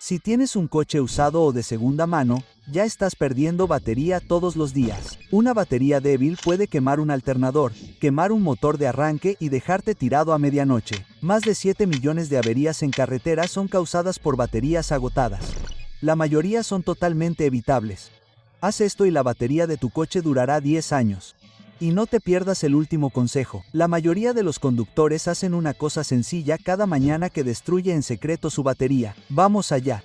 Si tienes un coche usado o de segunda mano, ya estás perdiendo batería todos los días. Una batería débil puede quemar un alternador, quemar un motor de arranque y dejarte tirado a medianoche. Más de 7 millones de averías en carretera son causadas por baterías agotadas. La mayoría son totalmente evitables. Haz esto y la batería de tu coche durará 10 años. Y no te pierdas el último consejo. La mayoría de los conductores hacen una cosa sencilla cada mañana que destruye en secreto su batería. Vamos allá.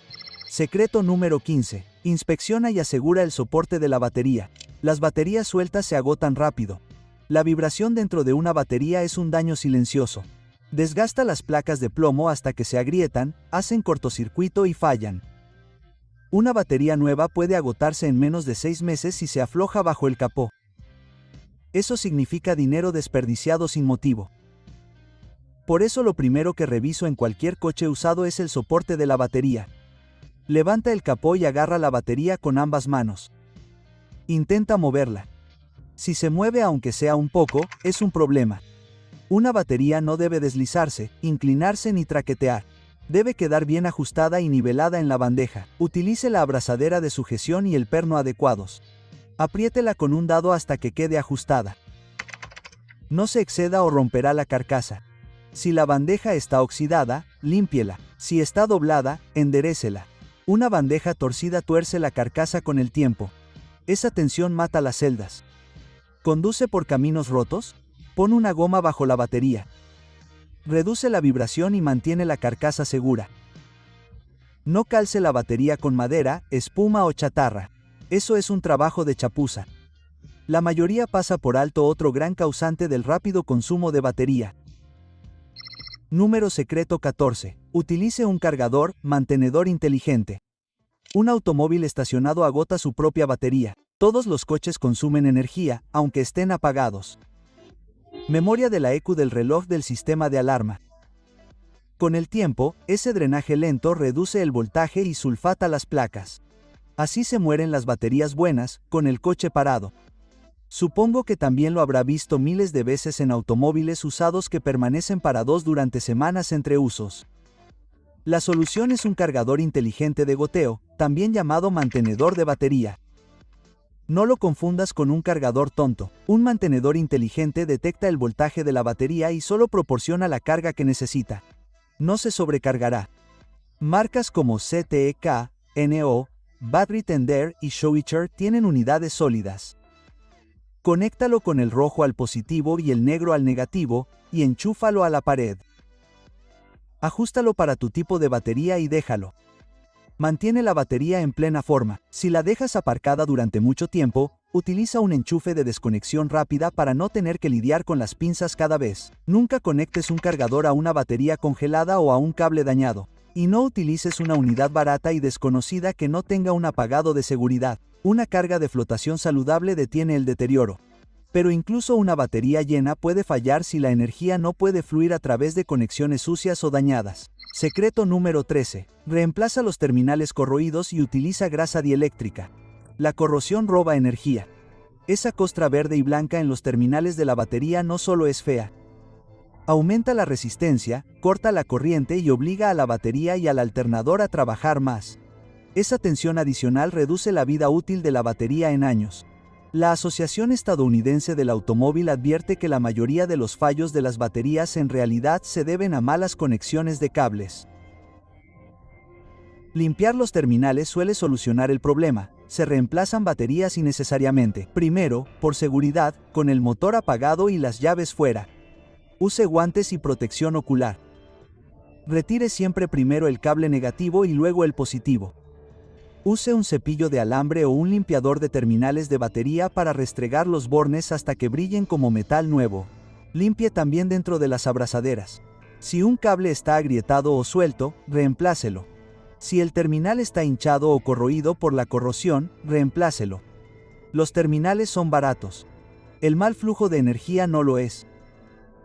Secreto número 15. Inspecciona y asegura el soporte de la batería. Las baterías sueltas se agotan rápido. La vibración dentro de una batería es un daño silencioso. Desgasta las placas de plomo hasta que se agrietan, hacen cortocircuito y fallan. Una batería nueva puede agotarse en menos de 6 meses si se afloja bajo el capó. Eso significa dinero desperdiciado sin motivo. Por eso lo primero que reviso en cualquier coche usado es el soporte de la batería. Levanta el capó y agarra la batería con ambas manos. Intenta moverla. Si se mueve aunque sea un poco, es un problema. Una batería no debe deslizarse, inclinarse ni traquetear. Debe quedar bien ajustada y nivelada en la bandeja. Utilice la abrazadera de sujeción y el perno adecuados. Apriétela con un dado hasta que quede ajustada. No se exceda o romperá la carcasa. Si la bandeja está oxidada, límpiela. Si está doblada, enderécela. Una bandeja torcida tuerce la carcasa con el tiempo. Esa tensión mata las celdas. ¿Conduce por caminos rotos? Pon una goma bajo la batería. Reduce la vibración y mantiene la carcasa segura. No calce la batería con madera, espuma o chatarra. Eso es un trabajo de chapuza. La mayoría pasa por alto otro gran causante del rápido consumo de batería. Número secreto 14. Utilice un cargador, mantenedor inteligente. Un automóvil estacionado agota su propia batería. Todos los coches consumen energía, aunque estén apagados. Memoria de la ECU del reloj del sistema de alarma. Con el tiempo, ese drenaje lento reduce el voltaje y sulfata las placas. Así se mueren las baterías buenas, con el coche parado. Supongo que también lo habrá visto miles de veces en automóviles usados que permanecen parados durante semanas entre usos. La solución es un cargador inteligente de goteo, también llamado mantenedor de batería. No lo confundas con un cargador tonto. Un mantenedor inteligente detecta el voltaje de la batería y solo proporciona la carga que necesita. No se sobrecargará. Marcas como CTEK, NO, Battery Tender y Showicher tienen unidades sólidas. Conéctalo con el rojo al positivo y el negro al negativo, y enchúfalo a la pared. Ajústalo para tu tipo de batería y déjalo. Mantiene la batería en plena forma. Si la dejas aparcada durante mucho tiempo, utiliza un enchufe de desconexión rápida para no tener que lidiar con las pinzas cada vez. Nunca conectes un cargador a una batería congelada o a un cable dañado. Y no utilices una unidad barata y desconocida que no tenga un apagado de seguridad. Una carga de flotación saludable detiene el deterioro. Pero incluso una batería llena puede fallar si la energía no puede fluir a través de conexiones sucias o dañadas. Secreto número 13. Reemplaza los terminales corroídos y utiliza grasa dieléctrica. La corrosión roba energía. Esa costra verde y blanca en los terminales de la batería no solo es fea. Aumenta la resistencia, corta la corriente y obliga a la batería y al alternador a trabajar más. Esa tensión adicional reduce la vida útil de la batería en años. La Asociación Estadounidense del Automóvil advierte que la mayoría de los fallos de las baterías en realidad se deben a malas conexiones de cables. Limpiar los terminales suele solucionar el problema. Se reemplazan baterías innecesariamente. Primero, por seguridad, con el motor apagado y las llaves fuera. Use guantes y protección ocular. Retire siempre primero el cable negativo y luego el positivo. Use un cepillo de alambre o un limpiador de terminales de batería para restregar los bornes hasta que brillen como metal nuevo. Limpie también dentro de las abrazaderas. Si un cable está agrietado o suelto, reemplácelo. Si el terminal está hinchado o corroído por la corrosión, reemplácelo. Los terminales son baratos. El mal flujo de energía no lo es.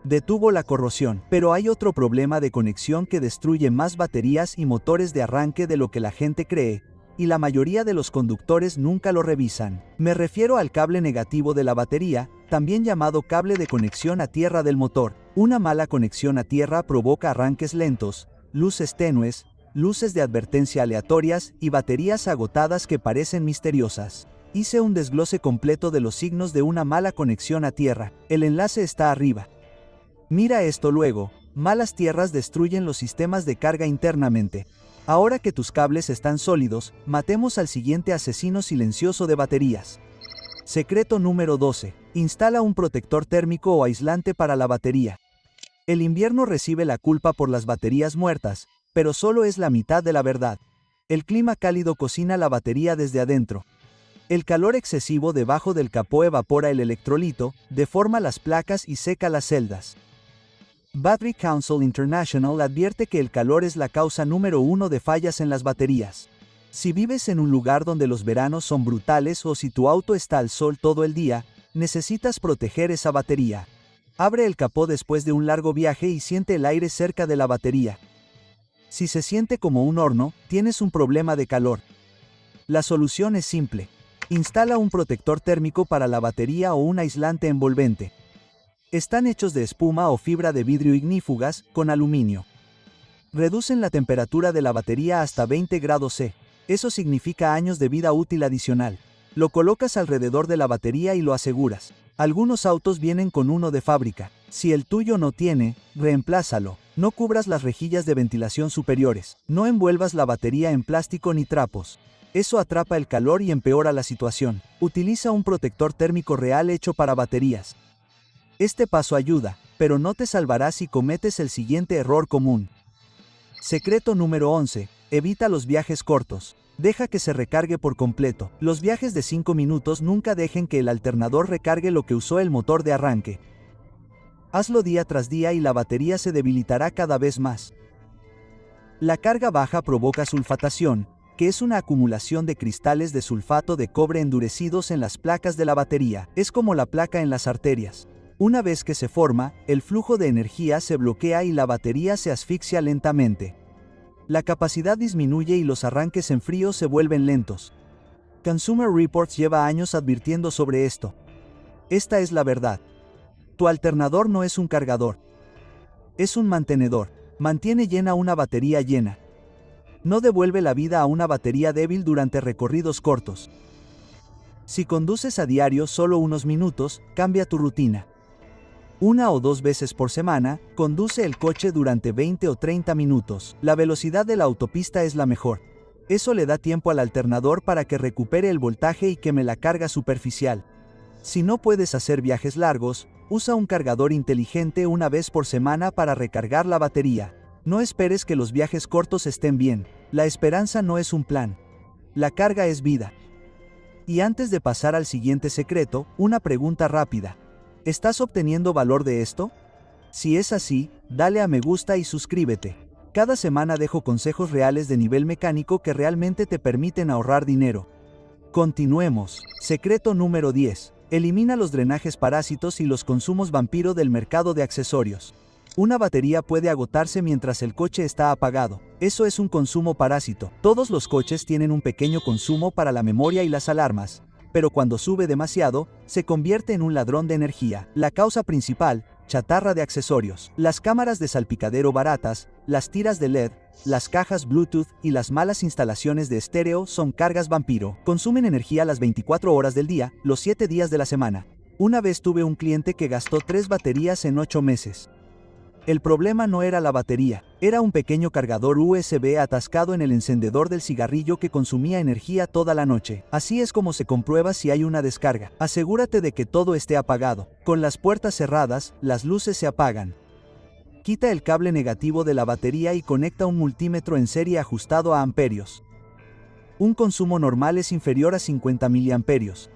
Detuvo la corrosión, pero hay otro problema de conexión que destruye más baterías y motores de arranque de lo que la gente cree, y la mayoría de los conductores nunca lo revisan. Me refiero al cable negativo de la batería, también llamado cable de conexión a tierra del motor. Una mala conexión a tierra provoca arranques lentos, luces tenues, luces de advertencia aleatorias y baterías agotadas que parecen misteriosas. Hice un desglose completo de los signos de una mala conexión a tierra. El enlace está arriba. Mira esto luego. Malas tierras destruyen los sistemas de carga internamente. Ahora que tus cables están sólidos, matemos al siguiente asesino silencioso de baterías. Secreto número 12. Instala un protector térmico o aislante para la batería. El invierno recibe la culpa por las baterías muertas, pero solo es la mitad de la verdad. El clima cálido cocina la batería desde adentro. El calor excesivo debajo del capó evapora el electrolito, deforma las placas y seca las celdas. Battery Council International advierte que el calor es la causa número 1 de fallas en las baterías. Si vives en un lugar donde los veranos son brutales o si tu auto está al sol todo el día, necesitas proteger esa batería. Abre el capó después de un largo viaje y siente el aire cerca de la batería. Si se siente como un horno, tienes un problema de calor. La solución es simple. Instala un protector térmico para la batería o un aislante envolvente. Están hechos de espuma o fibra de vidrio ignífugas, con aluminio. Reducen la temperatura de la batería hasta 20 grados C. Eso significa años de vida útil adicional. Lo colocas alrededor de la batería y lo aseguras. Algunos autos vienen con uno de fábrica. Si el tuyo no tiene, reemplázalo. No cubras las rejillas de ventilación superiores. No envuelvas la batería en plástico ni trapos. Eso atrapa el calor y empeora la situación. Utiliza un protector térmico real hecho para baterías. Este paso ayuda, pero no te salvará si cometes el siguiente error común. Secreto número 11. Evita los viajes cortos. Deja que se recargue por completo. Los viajes de 5 minutos nunca dejen que el alternador recargue lo que usó el motor de arranque. Hazlo día tras día y la batería se debilitará cada vez más. La carga baja provoca sulfatación, que es una acumulación de cristales de sulfato de cobre endurecidos en las placas de la batería. Es como la placa en las arterias. Una vez que se forma, el flujo de energía se bloquea y la batería se asfixia lentamente. La capacidad disminuye y los arranques en frío se vuelven lentos. Consumer Reports lleva años advirtiendo sobre esto. Esta es la verdad. Tu alternador no es un cargador. Es un mantenedor. Mantiene llena una batería llena. No devuelve la vida a una batería débil durante recorridos cortos. Si conduces a diario solo unos minutos, cambia tu rutina. 1 o 2 veces por semana, conduce el coche durante 20 o 30 minutos. La velocidad de la autopista es la mejor. Eso le da tiempo al alternador para que recupere el voltaje y queme la carga superficial. Si no puedes hacer viajes largos, usa un cargador inteligente una vez por semana para recargar la batería. No esperes que los viajes cortos estén bien. La esperanza no es un plan. La carga es vida. Y antes de pasar al siguiente secreto, una pregunta rápida. ¿Estás obteniendo valor de esto? Si es así, dale a me gusta y suscríbete. Cada semana dejo consejos reales de nivel mecánico que realmente te permiten ahorrar dinero. Continuemos. Secreto número 10. Elimina los drenajes parásitos y los consumos vampiro del mercado de accesorios. Una batería puede agotarse mientras el coche está apagado. Eso es un consumo parásito. Todos los coches tienen un pequeño consumo para la memoria y las alarmas, pero cuando sube demasiado, se convierte en un ladrón de energía. La causa principal, chatarra de accesorios. Las cámaras de salpicadero baratas, las tiras de LED, las cajas Bluetooth y las malas instalaciones de estéreo son cargas vampiro. Consumen energía las 24 horas del día, los 7 días de la semana. Una vez tuve un cliente que gastó 3 baterías en 8 meses. El problema no era la batería, era un pequeño cargador USB atascado en el encendedor del cigarrillo que consumía energía toda la noche. Así es como se comprueba si hay una descarga. Asegúrate de que todo esté apagado. Con las puertas cerradas, las luces se apagan. Quita el cable negativo de la batería y conecta un multímetro en serie ajustado a amperios. Un consumo normal es inferior a 50 miliamperios.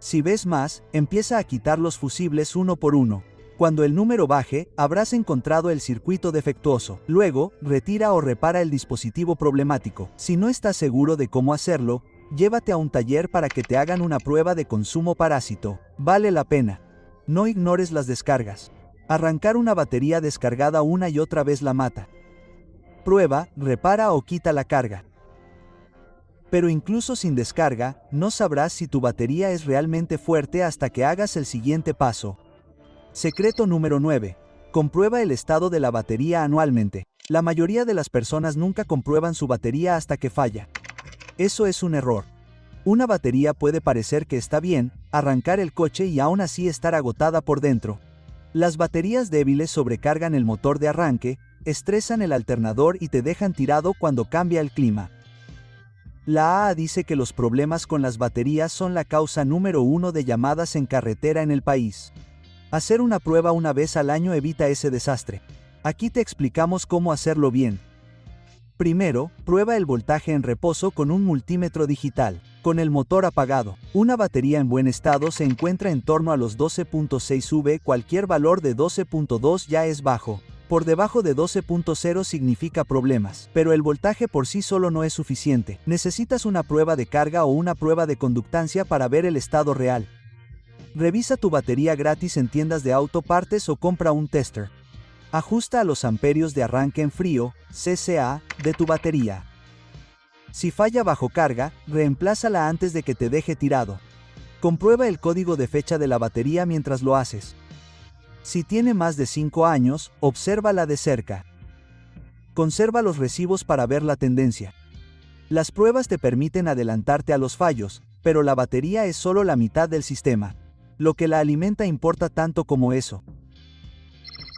Si ves más, empieza a quitar los fusibles uno por uno. Cuando el número baje, habrás encontrado el circuito defectuoso. Luego, retira o repara el dispositivo problemático. Si no estás seguro de cómo hacerlo, llévate a un taller para que te hagan una prueba de consumo parásito. Vale la pena. No ignores las descargas. Arrancar una batería descargada una y otra vez la mata. Prueba, repara o quita la carga. Pero incluso sin descarga, no sabrás si tu batería es realmente fuerte hasta que hagas el siguiente paso. Secreto número 9. Comprueba el estado de la batería anualmente. La mayoría de las personas nunca comprueban su batería hasta que falla. Eso es un error. Una batería puede parecer que está bien, arrancar el coche y aún así estar agotada por dentro. Las baterías débiles sobrecargan el motor de arranque, estresan el alternador y te dejan tirado cuando cambia el clima. La AAA dice que los problemas con las baterías son la causa número 1 de llamadas en carretera en el país. Hacer una prueba una vez al año evita ese desastre. Aquí te explicamos cómo hacerlo bien. Primero, prueba el voltaje en reposo con un multímetro digital. Con el motor apagado, una batería en buen estado se encuentra en torno a los 12.6 V, cualquier valor de 12.2 ya es bajo. Por debajo de 12.0 significa problemas, pero el voltaje por sí solo no es suficiente. Necesitas una prueba de carga o una prueba de conductancia para ver el estado real. Revisa tu batería gratis en tiendas de autopartes o compra un tester. Ajusta a los amperios de arranque en frío, CCA, de tu batería. Si falla bajo carga, reemplázala antes de que te deje tirado. Comprueba el código de fecha de la batería mientras lo haces. Si tiene más de 5 años, obsérvala de cerca. Conserva los recibos para ver la tendencia. Las pruebas te permiten adelantarte a los fallos, pero la batería es solo la mitad del sistema. Lo que la alimenta importa tanto como eso.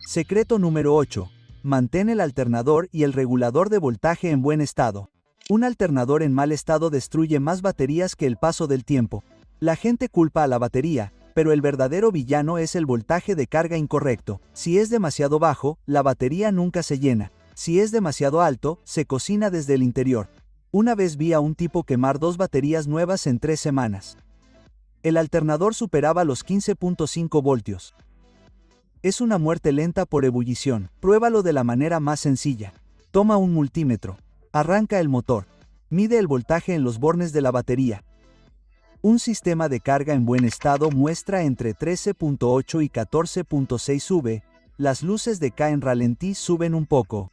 Secreto número 8. Mantén el alternador y el regulador de voltaje en buen estado. Un alternador en mal estado destruye más baterías que el paso del tiempo. La gente culpa a la batería, pero el verdadero villano es el voltaje de carga incorrecto. Si es demasiado bajo, la batería nunca se llena. Si es demasiado alto, se cocina desde el interior. Una vez vi a un tipo quemar 2 baterías nuevas en 3 semanas. El alternador superaba los 15.5 voltios. Es una muerte lenta por ebullición. Pruébalo de la manera más sencilla. Toma un multímetro. Arranca el motor. Mide el voltaje en los bornes de la batería. Un sistema de carga en buen estado muestra entre 13.8 y 14.6 V. Las luces de K en ralentí suben un poco.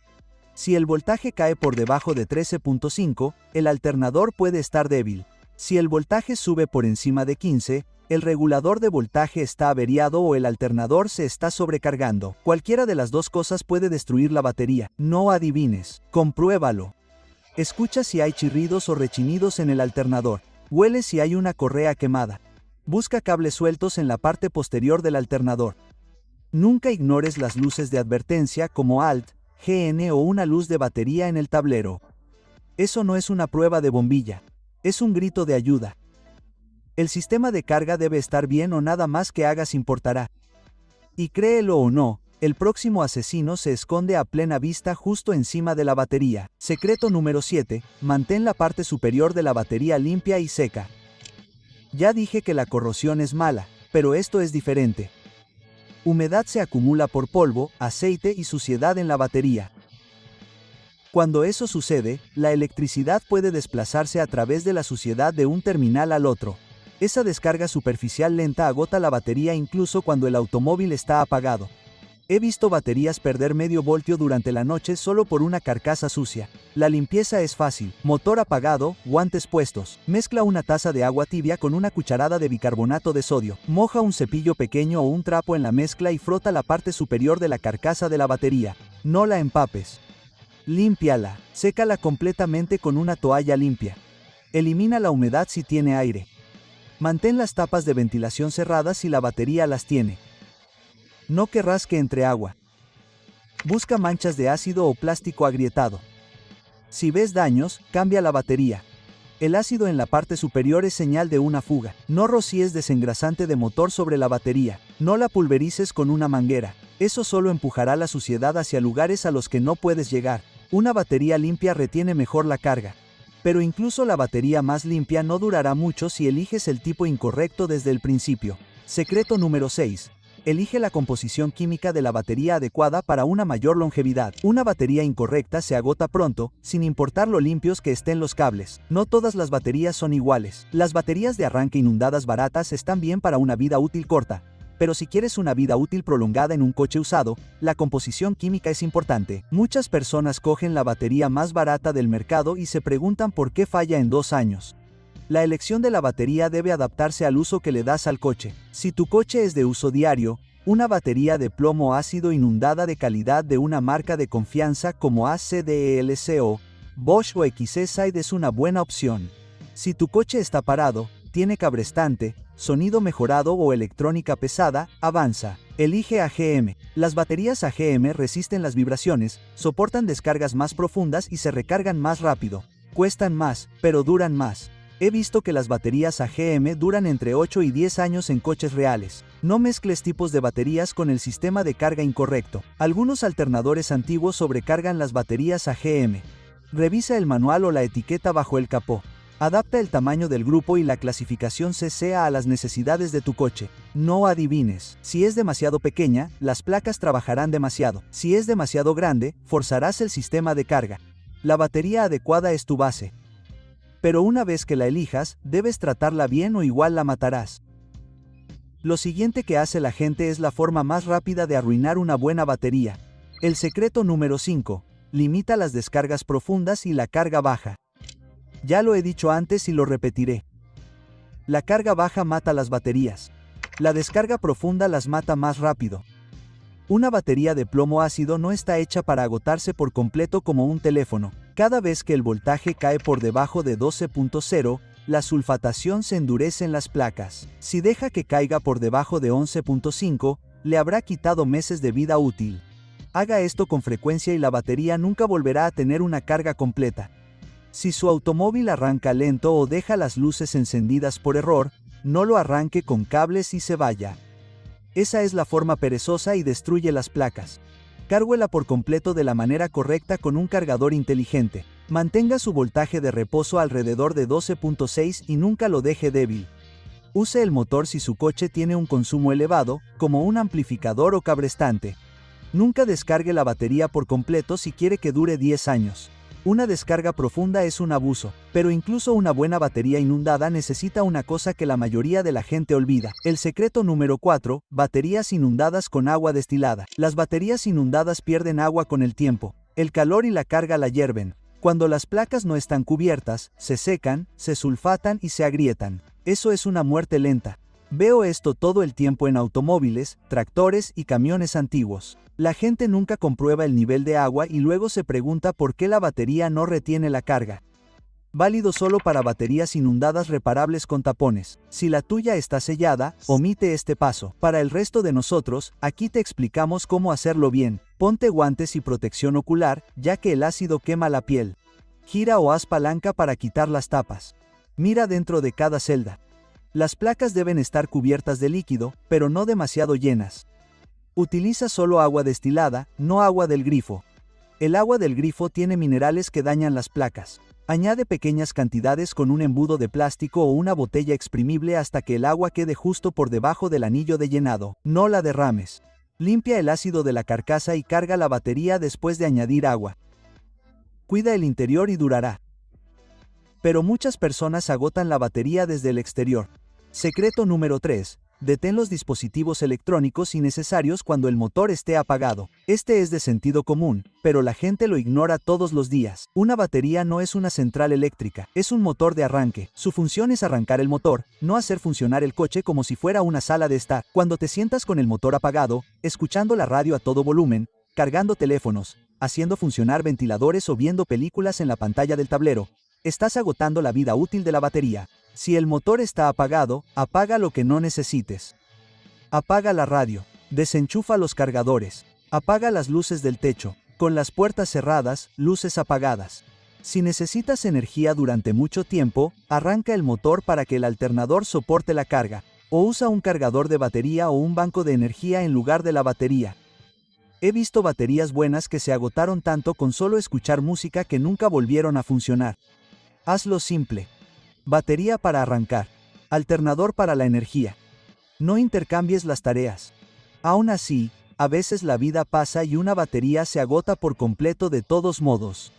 Si el voltaje cae por debajo de 13.5, el alternador puede estar débil. Si el voltaje sube por encima de 15, el regulador de voltaje está averiado o el alternador se está sobrecargando. Cualquiera de las dos cosas puede destruir la batería. No adivines. Compruébalo. Escucha si hay chirridos o rechinidos en el alternador. Huele si hay una correa quemada. Busca cables sueltos en la parte posterior del alternador. Nunca ignores las luces de advertencia como ALT, GN o una luz de batería en el tablero. Eso no es una prueba de bombilla. Es un grito de ayuda. El sistema de carga debe estar bien o nada más que hagas importará. Y créelo o no, el próximo asesino se esconde a plena vista justo encima de la batería. Secreto número 7. Mantén la parte superior de la batería limpia y seca. Ya dije que la corrosión es mala, pero esto es diferente. Humedad se acumula por polvo, aceite y suciedad en la batería. Cuando eso sucede, la electricidad puede desplazarse a través de la suciedad de un terminal al otro. Esa descarga superficial lenta agota la batería incluso cuando el automóvil está apagado. He visto baterías perder medio voltio durante la noche solo por una carcasa sucia. La limpieza es fácil. Motor apagado, guantes puestos. Mezcla una taza de agua tibia con una cucharada de bicarbonato de sodio. Moja un cepillo pequeño o un trapo en la mezcla y frota la parte superior de la carcasa de la batería. No la empapes. Límpiala. Sécala completamente con una toalla limpia. Elimina la humedad si tiene aire. Mantén las tapas de ventilación cerradas si la batería las tiene. No querrás que entre agua. Busca manchas de ácido o plástico agrietado. Si ves daños, cambia la batería. El ácido en la parte superior es señal de una fuga. No rocíes desengrasante de motor sobre la batería. No la pulverices con una manguera. Eso solo empujará la suciedad hacia lugares a los que no puedes llegar. Una batería limpia retiene mejor la carga. Pero incluso la batería más limpia no durará mucho si eliges el tipo incorrecto desde el principio. Secreto número 6. Elige la composición química de la batería adecuada para una mayor longevidad. Una batería incorrecta se agota pronto, sin importar lo limpios que estén los cables. No todas las baterías son iguales. Las baterías de arranque inundadas baratas están bien para una vida útil corta. Pero si quieres una vida útil prolongada en un coche usado, la composición química es importante. Muchas personas cogen la batería más barata del mercado y se preguntan por qué falla en 2 años. La elección de la batería debe adaptarse al uso que le das al coche. Si tu coche es de uso diario, Una batería de plomo ácido inundada de calidad de una marca de confianza como ACDLCO, Bosch o XE-Side es una buena opción. Si tu coche está parado, tiene cabrestante, sonido mejorado o electrónica pesada, avanza. Elige AGM. Las baterías AGM resisten las vibraciones, soportan descargas más profundas y se recargan más rápido. Cuestan más, pero duran más. He visto que las baterías AGM duran entre 8 y 10 años en coches reales. No mezcles tipos de baterías con el sistema de carga incorrecto. Algunos alternadores antiguos sobrecargan las baterías AGM. Revisa el manual o la etiqueta bajo el capó. Adapta el tamaño del grupo y la clasificación CC a las necesidades de tu coche. No adivines. Si es demasiado pequeña, las placas trabajarán demasiado. Si es demasiado grande, forzarás el sistema de carga. La batería adecuada es tu base. Pero una vez que la elijas, debes tratarla bien o igual la matarás. Lo siguiente que hace la gente es la forma más rápida de arruinar una buena batería. El secreto número 5. Limita las descargas profundas y la carga baja. Ya lo he dicho antes y lo repetiré. La carga baja mata las baterías. La descarga profunda las mata más rápido. Una batería de plomo ácido no está hecha para agotarse por completo como un teléfono. Cada vez que el voltaje cae por debajo de 12.0, la sulfatación se endurece en las placas. Si deja que caiga por debajo de 11.5, le habrá quitado meses de vida útil. Haga esto con frecuencia y la batería nunca volverá a tener una carga completa. Si su automóvil arranca lento o deja las luces encendidas por error, no lo arranque con cables y se vaya. Esa es la forma perezosa y destruye las placas. Cárguela por completo de la manera correcta con un cargador inteligente. Mantenga su voltaje de reposo alrededor de 12.6 y nunca lo deje débil. Use el motor si su coche tiene un consumo elevado, como un amplificador o cabrestante. Nunca descargue la batería por completo si quiere que dure 10 años. Una descarga profunda es un abuso, pero incluso una buena batería inundada necesita una cosa que la mayoría de la gente olvida. El secreto número 4, baterías inundadas con agua destilada. Las baterías inundadas pierden agua con el tiempo. El calor y la carga la hierven. Cuando las placas no están cubiertas, se secan, se sulfatan y se agrietan. Eso es una muerte lenta. Veo esto todo el tiempo en automóviles, tractores y camiones antiguos. La gente nunca comprueba el nivel de agua y luego se pregunta por qué la batería no retiene la carga. Válido solo para baterías inundadas reparables con tapones. Si la tuya está sellada, omite este paso. Para el resto de nosotros, aquí te explicamos cómo hacerlo bien. Ponte guantes y protección ocular, ya que el ácido quema la piel. Gira o haz palanca para quitar las tapas. Mira dentro de cada celda. Las placas deben estar cubiertas de líquido, pero no demasiado llenas. Utiliza solo agua destilada, no agua del grifo. El agua del grifo tiene minerales que dañan las placas. Añade pequeñas cantidades con un embudo de plástico o una botella exprimible hasta que el agua quede justo por debajo del anillo de llenado. No la derrames. Limpia el ácido de la carcasa y carga la batería después de añadir agua. Cuida el interior y durará. Pero muchas personas agotan la batería desde el exterior. Secreto número 3. Detén los dispositivos electrónicos innecesarios cuando el motor esté apagado. Este es de sentido común, pero la gente lo ignora todos los días. Una batería no es una central eléctrica, es un motor de arranque. Su función es arrancar el motor, no hacer funcionar el coche como si fuera una sala de estar. Cuando te sientas con el motor apagado, escuchando la radio a todo volumen, cargando teléfonos, haciendo funcionar ventiladores o viendo películas en la pantalla del tablero, estás agotando la vida útil de la batería. Si el motor está apagado, apaga lo que no necesites. Apaga la radio. Desenchufa los cargadores. Apaga las luces del techo. Con las puertas cerradas, luces apagadas. Si necesitas energía durante mucho tiempo, arranca el motor para que el alternador soporte la carga. O usa un cargador de batería o un banco de energía en lugar de la batería. He visto baterías buenas que se agotaron tanto con solo escuchar música que nunca volvieron a funcionar. Hazlo simple. Batería para arrancar. Alternador para la energía. No intercambies las tareas. Aún así, a veces la vida pasa y una batería se agota por completo de todos modos.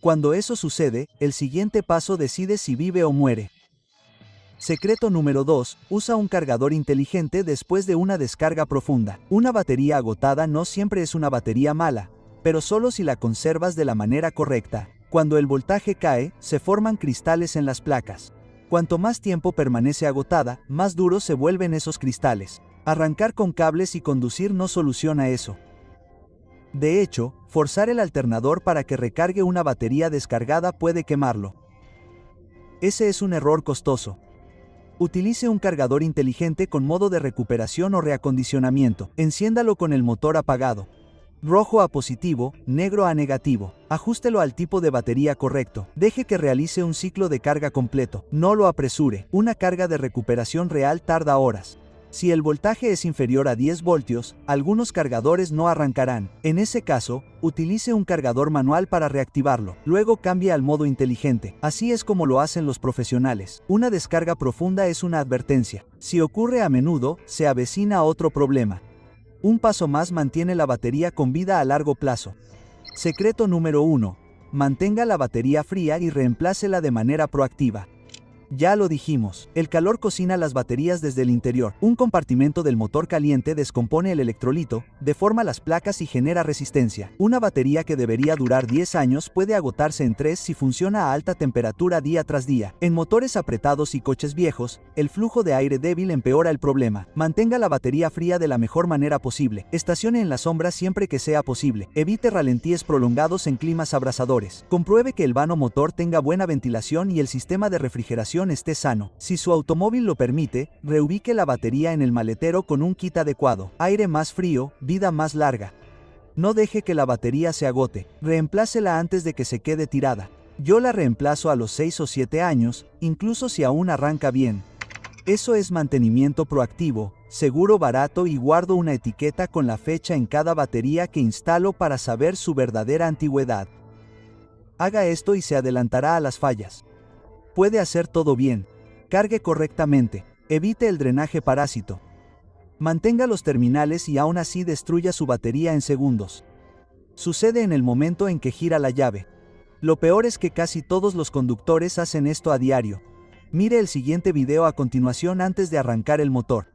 Cuando eso sucede, el siguiente paso decide si vive o muere. Secreto número 2. Usa un cargador inteligente después de una descarga profunda. Una batería agotada no siempre es una batería mala, pero solo si la conservas de la manera correcta. Cuando el voltaje cae, se forman cristales en las placas. Cuanto más tiempo permanece agotada, más duros se vuelven esos cristales. Arrancar con cables y conducir no soluciona eso. De hecho, forzar el alternador para que recargue una batería descargada puede quemarlo. Ese es un error costoso. Utilice un cargador inteligente con modo de recuperación o reacondicionamiento. Enciéndalo con el motor apagado. Rojo a positivo, negro a negativo. Ajústelo al tipo de batería correcto. Deje que realice un ciclo de carga completo. No lo apresure. Una carga de recuperación real tarda horas. Si el voltaje es inferior a 10 voltios, algunos cargadores no arrancarán. En ese caso, utilice un cargador manual para reactivarlo. Luego cambie al modo inteligente. Así es como lo hacen los profesionales. Una descarga profunda es una advertencia. Si ocurre a menudo, se avecina otro problema. Un paso más mantiene la batería con vida a largo plazo. Secreto número 1. Mantenga la batería fría y reemplácela de manera proactiva. Ya lo dijimos, el calor cocina las baterías desde el interior. Un compartimento del motor caliente descompone el electrolito, deforma las placas y genera resistencia. Una batería que debería durar 10 años puede agotarse en 3 si funciona a alta temperatura día tras día. En motores apretados y coches viejos, el flujo de aire débil empeora el problema. Mantenga la batería fría de la mejor manera posible. Estacione en la sombra siempre que sea posible. Evite ralentíes prolongados en climas abrasadores. Compruebe que el vano motor tenga buena ventilación y el sistema de refrigeración esté sano. Si su automóvil lo permite, reubique la batería en el maletero con un kit adecuado. Aire más frío, vida más larga. No deje que la batería se agote. Reemplácela antes de que se quede tirada. Yo la reemplazo a los 6 o 7 años, incluso si aún arranca bien. Eso es mantenimiento proactivo, seguro, barato y guardo una etiqueta con la fecha en cada batería que instalo para saber su verdadera antigüedad. Haga esto y se adelantará a las fallas. Puede hacer todo bien. Cargue correctamente. Evite el drenaje parásito. Mantenga los terminales y aún así destruya su batería en segundos. Sucede en el momento en que gira la llave. Lo peor es que casi todos los conductores hacen esto a diario. Mire el siguiente video a continuación antes de arrancar el motor.